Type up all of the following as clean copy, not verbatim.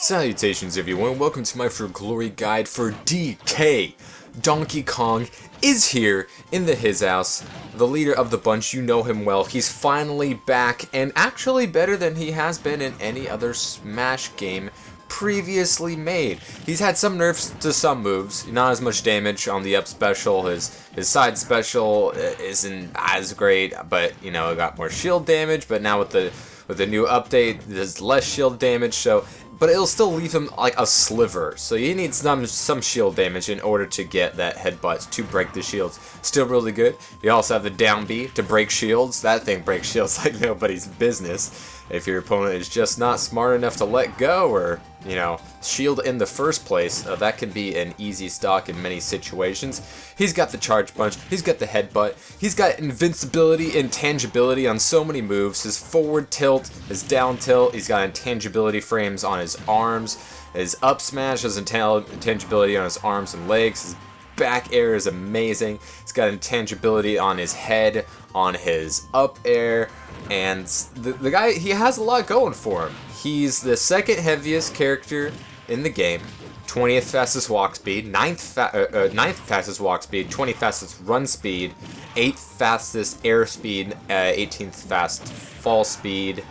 Salutations everyone, welcome to my For Glory guide for DK. Donkey Kong is here in his house, the leader of the bunch. You know him well. He's finally back, and actually better than he has been in any other Smash game previously made. He's had some nerfs to some moves, not as much damage on the up special. His side special isn't as great, but you know, it got more shield damage. But now with the new update, there's less shield damage, so but it'll still leave him like a sliver. So you need some shield damage in order to get that headbutt to break the shields. Still really good. You also have the down B to break shields. That thing breaks shields like nobody's business. If your opponent is just not smart enough to let go or, you know, shield in the first place, that can be an easy stock in many situations. He's got the charge punch, he's got the headbutt, he's got invincibility, intangibility on so many moves. His forward tilt, his down tilt, he's got intangibility frames on his arms. His up smash has intangibility on his arms and legs. His back air is amazing. He's got intangibility on his head, on his up air, and the guy, he has a lot going for him. He's the second heaviest character in the game, 20th fastest walk speed, 9th fastest walk speed, 20th fastest run speed, 8th fastest air speed, 18th fast fall speed,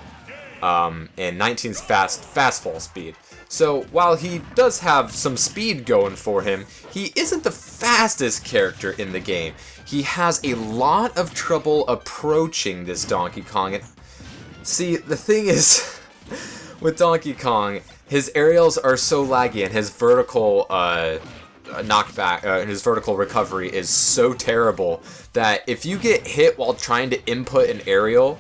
and 19th fast fall speed. So while he does have some speed going for him, he isn't the fastest character in the game. He has a lot of trouble approaching this Donkey Kong. And see, the thing is, with Donkey Kong, his aerials are so laggy and his vertical knockback, his vertical recovery is so terrible that if you get hit while trying to input an aerial,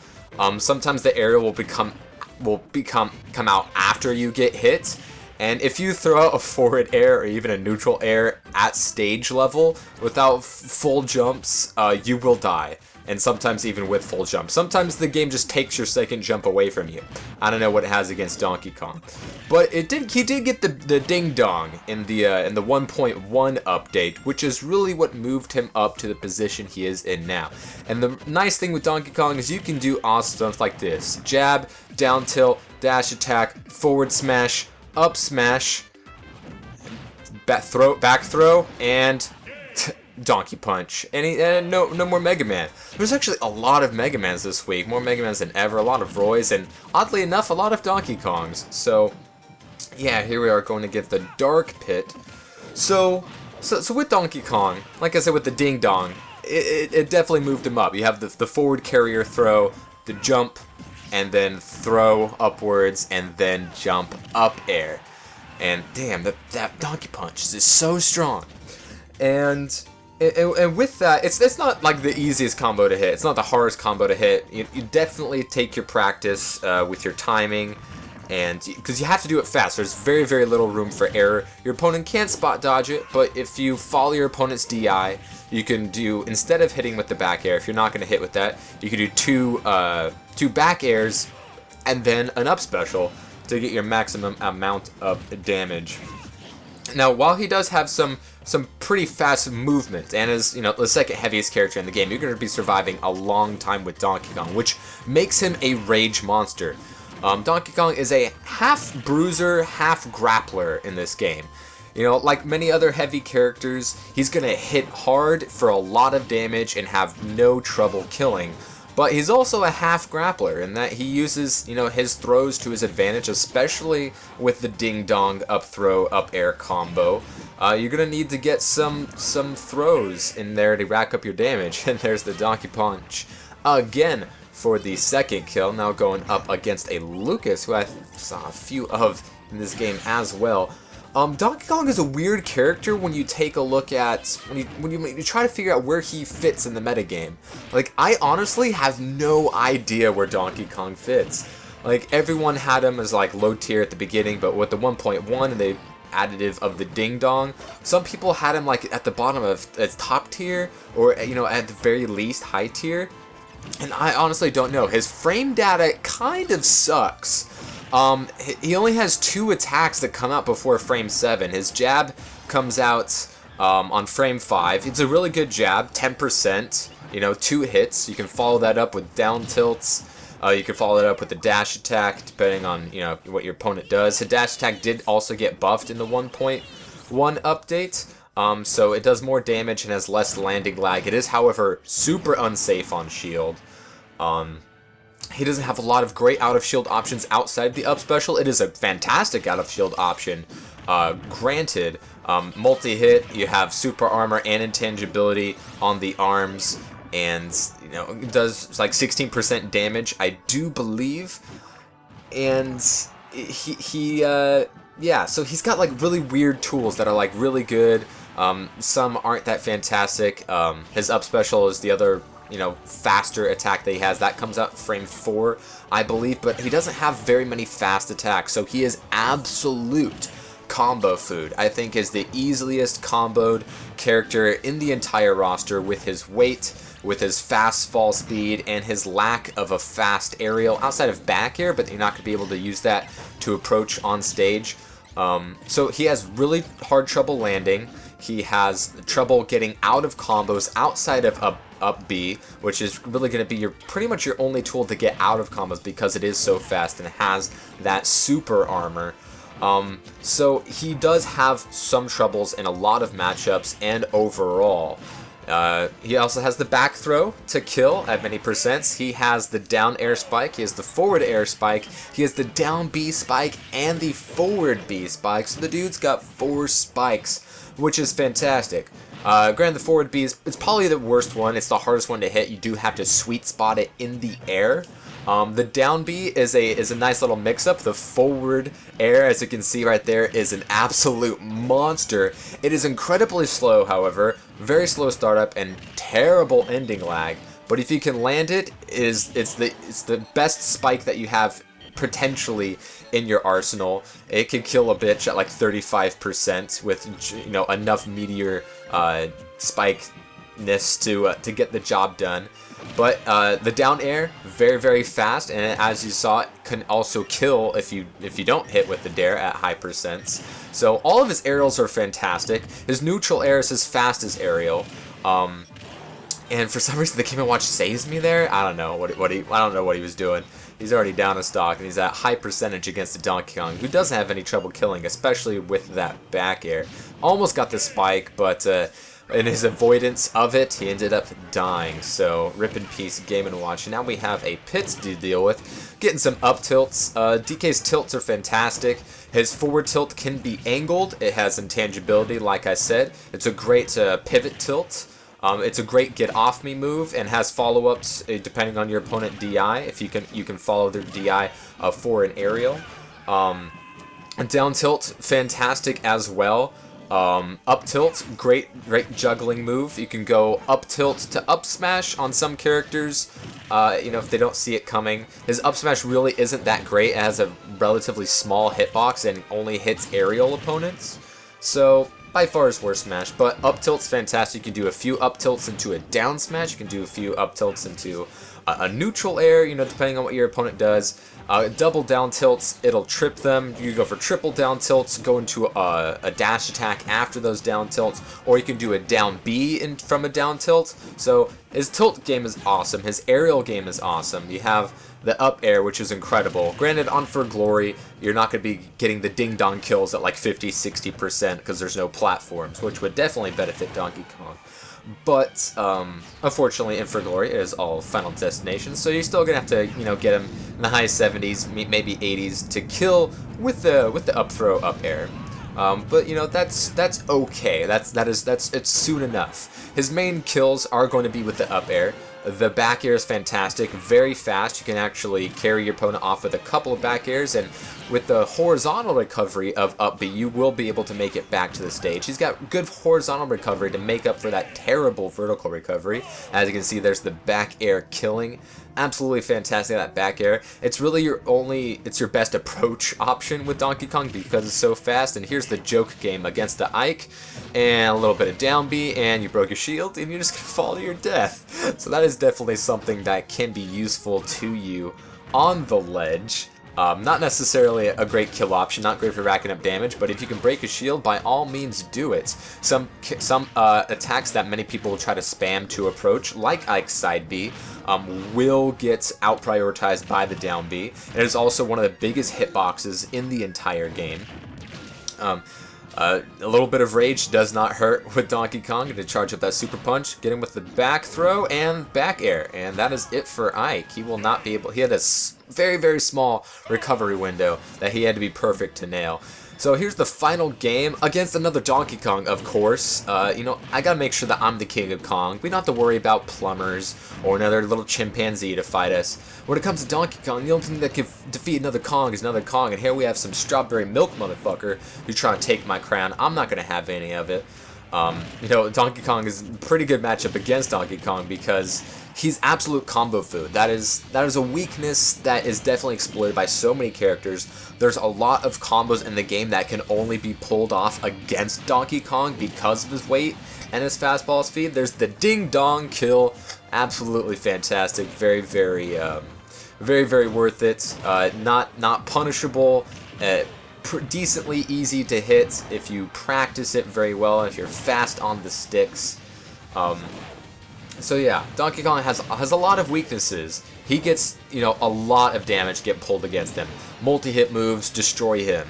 sometimes the aerial will come out after you get hit. And if you throw out a forward air or even a neutral air at stage level without full jumps, you will die. And sometimes even with full jumps. Sometimes the game just takes your second jump away from you. I don't know what it has against Donkey Kong. But he did get the ding dong in the 1.1 update, which is really what moved him up to the position he is in now. And the nice thing with Donkey Kong is you can do awesome stuff like this: jab, down tilt, dash attack, forward smash, up smash, back throw, and Donkey Punch. And no more Mega Man. There's actually a lot of Mega Mans this week, more Mega Mans than ever, a lot of Roys, and oddly enough, a lot of Donkey Kongs. So yeah, here we are going to get the Dark Pit. So with Donkey Kong, like I said, with the ding dong, it definitely moved him up. You have the forward carrier throw, the jump, and then throw upwards, and then jump up air. And damn, that Donkey Punch is so strong. And with that, it's not like the easiest combo to hit. It's not the hardest combo to hit. You definitely take your practice with your timing, and because you have to do it fast. There's very, very little room for error. Your opponent can't spot dodge it, but if you follow your opponent's DI, you can do, instead of hitting with the back air, if you're not going to hit with that, you can do two back airs and then an up special to get your maximum amount of damage. Now, while he does have some pretty fast movement, and is, you know, the second heaviest character in the game, you're going to be surviving a long time with Donkey Kong, which makes him a rage monster. Donkey Kong is a half bruiser, half grappler in this game. You know, like many other heavy characters, he's going to hit hard for a lot of damage and have no trouble killing. But he's also a half grappler in that he uses, you know, his throws to his advantage, especially with the ding dong up throw up air combo. You're gonna need to get some throws in there to rack up your damage. And there's the Donkey Punch again for the second kill. Now going up against a Lucas, who I saw a few of in this game as well. Donkey Kong is a weird character when you take a look at, when you try to figure out where he fits in the metagame. Like, I honestly have no idea where Donkey Kong fits. Like, everyone had him as like low tier at the beginning, but with the 1.1 and the additive of the ding dong, some people had him like at the bottom of its top tier, or, you know, at the very least high tier. And I honestly don't know. His frame data kind of sucks. He only has 2 attacks that come out before frame 7. His jab comes out on frame 5. It's a really good jab, 10%, you know, 2 hits. You can follow that up with down tilts. You can follow it up with the dash attack, depending on what your opponent does. The dash attack did also get buffed in the 1.1 update, so it does more damage and has less landing lag. It is, however, super unsafe on shield. He doesn't have a lot of great out-of-shield options outside the up special. It is a fantastic out-of-shield option. Granted, multi-hit, you have super armor and intangibility on the arms, and it does like 16% damage, I do believe. And yeah, so he's got like really weird tools that are like really good. Some aren't that fantastic. His up special is the other faster attack that he has. That comes out frame 4, I believe, but he doesn't have very many fast attacks, so he is absolute combo food. I think is the easiest comboed character in the entire roster with his weight, with his fast fall speed, and his lack of a fast aerial outside of back air, but you're not going to be able to use that to approach on stage. So he has really hard trouble landing. He has trouble getting out of combos outside of up B, which is really going to be pretty much your only tool to get out of combos because it is so fast and has that super armor. So he does have some troubles in a lot of matchups and overall. He also has the back throw to kill at many percents. He has the down air spike. He has the forward air spike. He has the down B spike and the forward B spike. So the dude's got 4 spikes, which is fantastic. Granted, the forward B it's probably the worst one. It's the hardest one to hit. You do have to sweet spot it in the air. The down B is a nice little mix-up. The forward air, as you can see right there, is an absolute monster. It is incredibly slow, however, very slow startup and terrible ending lag. But if you can land it, it's the best spike that you have potentially in your arsenal. It can kill a bitch at like 35% with enough meteor spike-ness to get the job done. But the down air, very, very fast, and as you saw, it can also kill if you don't hit with the dare at high percents. So all of his aerials are fantastic. His neutral air is as fast as aerial. And for some reason, the Game & Watch saves me there. I don't know I don't know what he was doing. He's already down a stock, and he's at high percentage against the Donkey Kong, who doesn't have any trouble killing, especially with that back air. Almost got the spike, but in his avoidance of it, he ended up dying. So rip in peace, Game & Watch. And now we have a pit to deal with. Getting some up tilts. DK's tilts are fantastic. His forward tilt can be angled. It has intangibility, like I said. It's a great pivot tilt. It's a great get off me move and has follow-ups depending on your opponent DI. If you can follow their DI for an aerial. Down tilt, fantastic as well. Up tilt, great juggling move. You can go up tilt to up smash on some characters, if they don't see it coming. His up smash really isn't that great. It has a relatively small hitbox and only hits aerial opponents. So by far his worst smash, but up tilt's fantastic. You can do a few up tilts into a down smash. You can do a few up tilts into a neutral air, depending on what your opponent does. Double down tilts, it'll trip them. You can go for triple down tilts, go into a dash attack after those down tilts, or you can do a down B from a down tilt. So his tilt game is awesome. His aerial game is awesome. You have the up air, which is incredible. Granted, on For Glory, you're not going to be getting the ding-dong kills at like 50-60% because there's no platforms, which would definitely benefit Donkey Kong. But unfortunately, in For Glory, it is all Final Destination, so you're still gonna have to, get him in the high 70s, maybe 80s to kill with the up throw, up air. But that's okay. It's soon enough. His main kills are going to be with the up air. The back air is fantastic, very fast. You can actually carry your opponent off with a couple of back airs, and with the horizontal recovery of up B, you will be able to make it back to the stage. He's got good horizontal recovery to make up for that terrible vertical recovery. As you can see, there's the back air killing. Absolutely fantastic, that back air. It's really it's your best approach option with Donkey Kong because it's so fast. And here's the joke game against the Ike, and a little bit of down B, and you broke your shield, and you're just gonna fall to your death. So that is definitely something that can be useful to you on the ledge. Not necessarily a great kill option, not great for racking up damage, but if you can break a shield, by all means do it. Some attacks that many people will try to spam to approach, like Ike's side B, will get out-prioritized by the down B. It is also one of the biggest hitboxes in the entire game. A little bit of rage does not hurt with Donkey Kong to charge up that super punch, get him with the back throw and back air, and that is it for Ike. He will not be able, he had a very, very small recovery window that he had to be perfect to nail. So here's the final game against another Donkey Kong, of course. You know, I gotta make sure that I'm the king of Kong. We don't have to worry about plumbers or another little chimpanzee to fight us. When it comes to Donkey Kong, the only thing that can defeat another Kong is another Kong, and here we have some strawberry milk motherfucker who's trying to take my crown. I'm not gonna have any of it. You know, Donkey Kong is a pretty good matchup against Donkey Kong because he's absolute combo food. That is a weakness that is definitely exploited by so many characters. There's a lot of combos in the game that can only be pulled off against Donkey Kong because of his weight and his fastball speed. There's the ding dong kill, absolutely fantastic, very, very, very worth it. Not punishable. Decently easy to hit if you practice it very well, if you're fast on the sticks. So yeah, Donkey Kong has a lot of weaknesses. He gets, you know, a lot of damage get pulled against him. Multi-hit moves destroy him.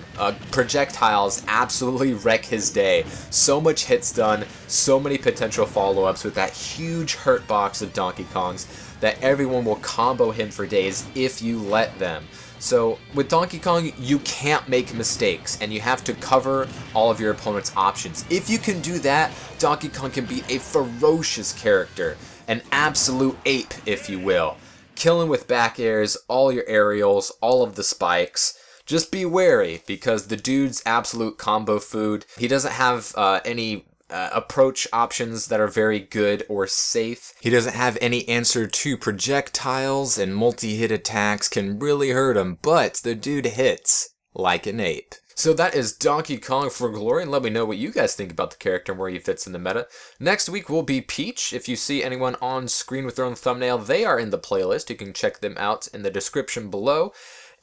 Projectiles absolutely wreck his day. So much hits done, so many potential follow-ups with that huge hurt box of Donkey Kong's that everyone will combo him for days if you let them. So with Donkey Kong, you can't make mistakes, and you have to cover all of your opponent's options. If you can do that, Donkey Kong can be a ferocious character, an absolute ape, if you will. Killing with back airs, all your aerials, all of the spikes. Just be wary, because the dude's absolute combo food. He doesn't have any approach options that are very good or safe. He doesn't have any answer to projectiles, and multi-hit attacks can really hurt him, but the dude hits like an ape. So that is Donkey Kong for Glory, and let me know what you guys think about the character and where he fits in the meta. Next week will be Peach. If you see anyone on screen with their own thumbnail, they are in the playlist. You can check them out in the description below,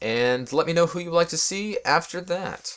and let me know who you'd like to see after that.